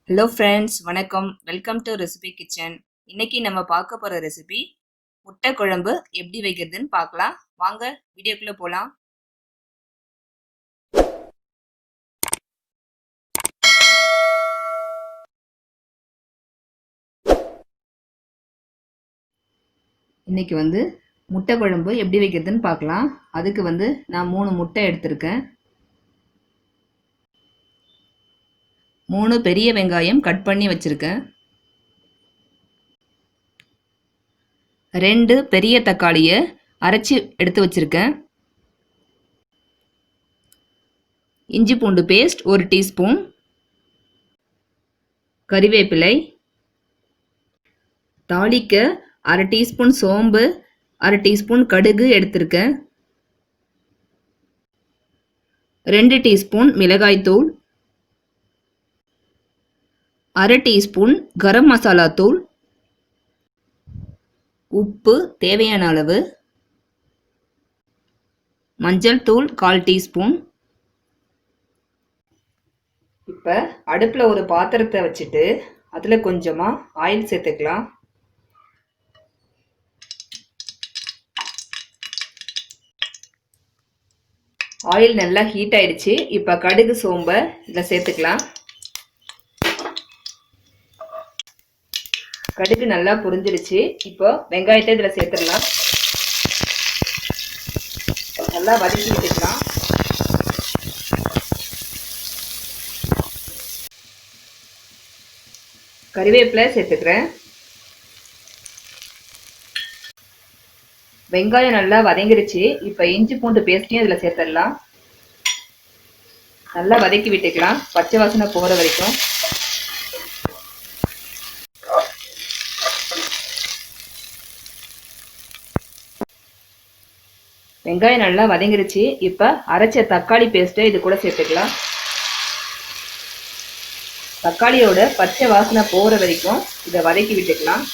Hello friends, வணக்கம். Welcome to recipe kitchen. இன்னைக்கு நம்ம பார்க்க போகிற ரெசிபி முட்டை குழம்பு எப்படி வைக்கிறதுன்னு பார்க்கலாம். வாங்க வீடியோக்குள்ளே போகலாம். இன்னைக்கு முட்டை குழம்பு எப்படி வைக்கிறதுன்னு பார்க்கலாம். அதுக்கு நான் 3 முட்டை எடுத்திருக்கேன். 3 பெரிய வெங்காயம் கட் பண்ணி வச்சுருக்கேன். 2 பெரிய தக்காளியை அரைச்சி எடுத்து வச்சுருக்கேன். இஞ்சி பூண்டு பேஸ்ட் 1 டீஸ்பூன், கறிவேப்பிலை, தாளிக்க 1/2 டீஸ்பூன் சோம்பு, 1/2 டீஸ்பூன் கடுகு எடுத்திருக்கேன். 2 டீஸ்பூன் மிளகாய்த்தூள், 1/2 டீஸ்பூன் கரம் மசாலா தூள், உப்பு தேவையான அளவு, மஞ்சள் தூள் 1/4 டீஸ்பூன். இப்போ அடுப்பில் ஒரு பாத்திரத்தை வச்சுட்டு அதில் கொஞ்சமாக ஆயில் சேர்த்துக்கலாம். ஆயில் நல்லா ஹீட் ஆயிடுச்சு. இப்போ கடுகு சோம்பை இதில் சேர்த்துக்கலாம். கடுகு நல்லா புரிஞ்சிடுச்சு. இப்போ வெங்காயத்தை இதில் சேர்த்துடலாம். நல்லா வதக்கி விட்டுக்கலாம். கறிவேப்பிலை சேர்த்துக்கிறேன். வெங்காயம் நல்லா வதங்கிடுச்சு. இப்போ இஞ்சி பூண்டு பேஸ்ட்டையும் இதில் சேர்த்துடலாம். நல்லா வதக்கி விட்டுக்கலாம், பச்சை வாசனை போகிற வரைக்கும். வெங்காயம் நல்லா வதங்கிடுச்சு. இப்போ அரைச்ச தக்காளி பேஸ்ட்டை இது கூட சேர்த்துக்கலாம். தக்காளியோட பச்சை வாசனை போகிற வரைக்கும் இதை வதக்கி விட்டுக்கலாம்.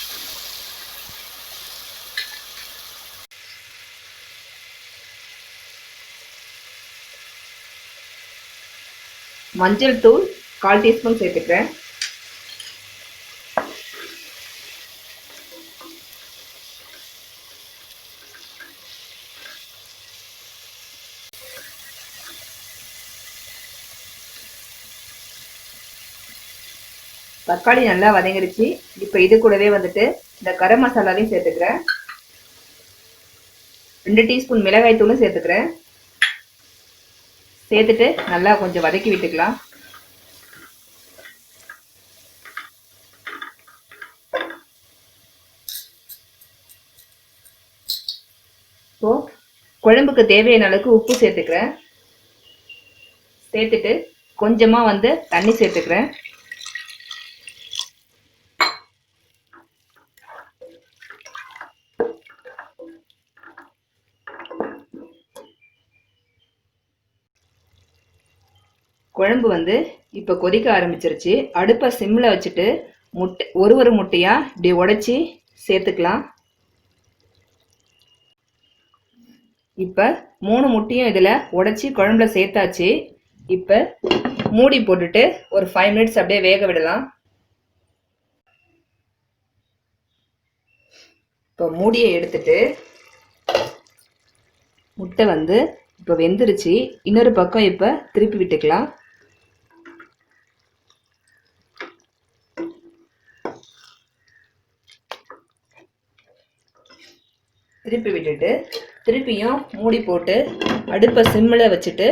மஞ்சள் தூள் 1/4 டீஸ்பூன் சேர்த்துக்கிறேன். தக்காளி நல்லா வதங்கிடுச்சு. இப்போ இது கூடவே இந்த கரம் மசாலாவையும் சேர்த்துக்கிறேன். 2 டீஸ்பூன் மிளகாய் தூளும் சேர்த்துக்கிறேன். சேர்த்துட்டு நல்லா கொஞ்சம் வதக்கி விட்டுக்கலாம். இப்போ குழம்புக்கு தேவையான அளவுக்கு உப்பு சேர்த்துக்கிறேன். சேர்த்துட்டு கொஞ்சமாக தண்ணி சேர்த்துக்கிறேன். குழம்பு இப்போ கொதிக்க ஆரம்பிச்சிருச்சு. அடுப்பை சிம்மில் வச்சுட்டு ஒரு முட்டையாக இப்படி உடைச்சி சேர்த்துக்கலாம். இப்போ 3 முட்டையும் இதில் உடைச்சி குழம்புல சேர்த்தாச்சு. இப்போ மூடி போட்டுட்டு ஒரு 5 மினிட்ஸ் அப்படியே வேக விடலாம். இப்போ மூடியை எடுத்துட்டு முட்டை இப்போ வெந்துருச்சு. இன்னொரு பக்கம் இப்போ திருப்பி விட்டுக்கலாம். திருப்பி விட்டுட்டு திருப்பியும் மூடி போட்டு அடுப்பை சிம்மில் வச்சுட்டு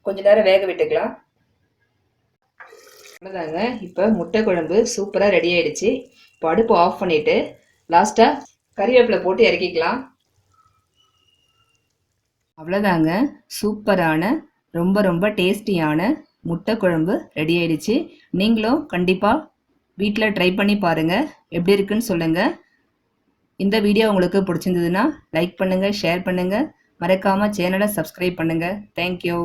கொஞ்ச நேரம் வேக விட்டுக்கலாம். அவ்வளோதாங்க, இப்போ முட்டை குழம்பு சூப்பராக ரெடி ஆயிடுச்சு. இப்போ அடுப்பு ஆஃப் பண்ணிவிட்டு லாஸ்ட்டாக கறிவேப்பிலை போட்டு இறக்கிக்கலாம். அவ்வளோதாங்க, சூப்பரான ரொம்ப ரொம்ப டேஸ்டியான முட்டை குழம்பு ரெடி ஆயிடுச்சு. நீங்களும் கண்டிப்பாக வீட்டில் ட்ரை பண்ணி பாருங்கள், எப்படி இருக்குன்னு சொல்லுங்கள். இந்த வீடியோ உங்களுக்கு பிடிச்சிருந்ததுன்னா லைக் பண்ணுங்கள், ஷேர் பண்ணுங்கள், மறக்காமல் சேனலை சப்ஸ்கிரைப் பண்ணுங்கள். தேங்க்யூ.